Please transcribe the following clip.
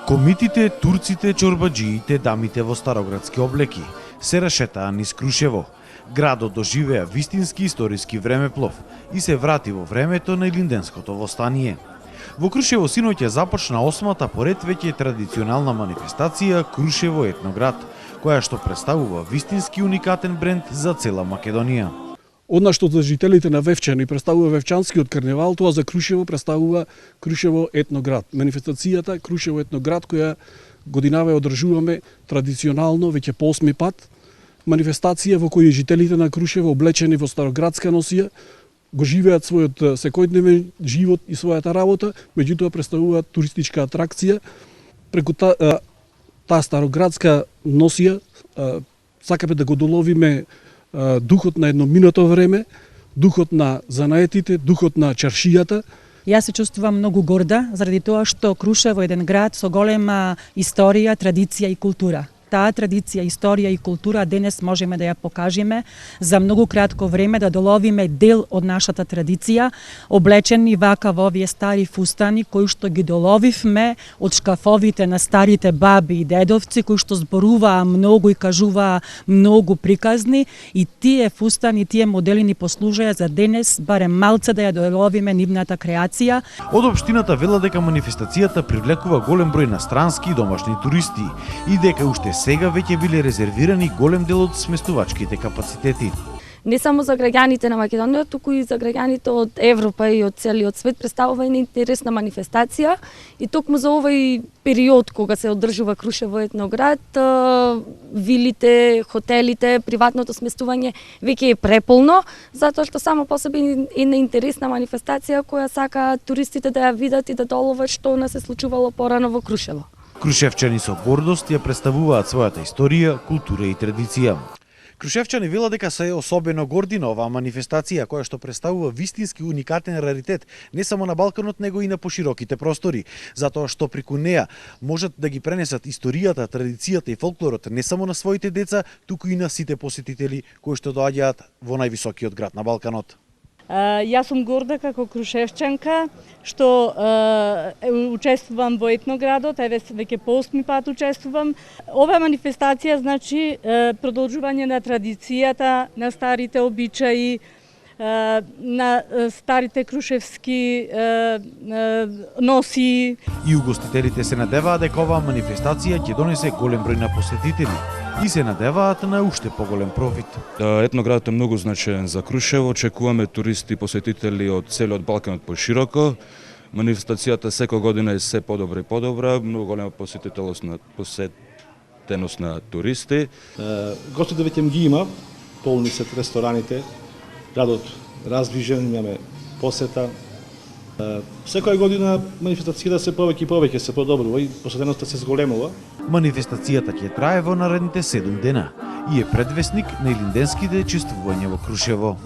Комитите, турците, чорбаджиите, дамите во староградски облеки се рашетаа низ Крушево. Градот доживеа вистински историски времеплов и се врати во времето на Илинденското востание. Во Крушево синоќа започна 8-та поред веќе традиционална манифестација Крушево етноград, која што представува вистински уникатен бренд за цела Македонија. Одна што за жителите на Вевчани представува Вевчанскиот карневал, тоа за Крушево представува Крушево етноград. Манифестацијата Крушево етноград која годинава ја одржуваме традиционално веќе по 8 пат. Манифестација во која жителите на Крушево облечени во староградска носија го живеат својот секојдневен живот и својата работа, меѓутоа представуваат туристичка атракција. Преку таа староградска носија сакаме да го доловиме духот на едноминато време, духот на занаетите, духот на чаршијата. Јас се чувствувам многу горда заради тоа што Крушево е еден град со голема историја, традиција и култура. Таа традиција, историја и култура денес можеме да ја покажеме за многу кратко време, да доловиме дел од нашата традиција, облечени вака во овие стари фустани кои што ги доловивме од шкафовите на старите баби и дедовци кои што зборуваа многу и кажуваа многу приказни, и тие фустани, тие модели ни послужеа за денес барем малце да ја доловиме нивната креација. Од општината велат дека манифестацијата привлекува голем број инострански и домашни туристи и дека уште сега веќе биле резервирани голем дел од сместувачките капацитети. Не само за граѓаните на Македонија, туку и за граѓаните од Европа и од целиот свет представува една интересна манифестација, и токму за овој период кога се одржува Крушево етноград, вилите, хотелите, приватното сместување веќе е преполно, затоа што само по себе е една интересна манифестација која сака туристите да ја видат и да доловат што не се случувало порано во Крушево. Крушевчани со гордост ја представуваат својата историја, култура и традиција. Крушевчани велат дека се особено горди на оваа манифестација која што представува вистински уникатен раритет не само на Балканот, него и на пошироките простори, затоа што преку неа можат да ги пренесат историјата, традицијата и фолклорот не само на своите деца, туку и на сите посетители кои што доаѓаат во највисокиот град на Балканот. Јас сум горда како крушевчанка што учествувам во етноградот, еве веќе по 8 пат учествувам. Оваа манифестација значи продолжување на традицијата, на старите обичаи, на старите крушевски носи. И угостителите се надеваат дека оваа манифестација ќе донесе голем број на посетители и се надеваат на уште поголем профит. Етноградот е многу значаен за Крушево, очекуваме туристи и посетители од целиот Балканот пошироко. Манифестацијата секоја година е се подобра и подобра, многу голема посетителност на туристи. Гостите веќе ги има, полни се рестораните, градот раздвижен, имаме посета. Секоја година манифестацијата се повеќе и повеќе се подобрува и посетеноста се зголемува. Манифестацијата ќе трае во наредните 7 дена и е предвесник на илинденските чествувања во Крушево.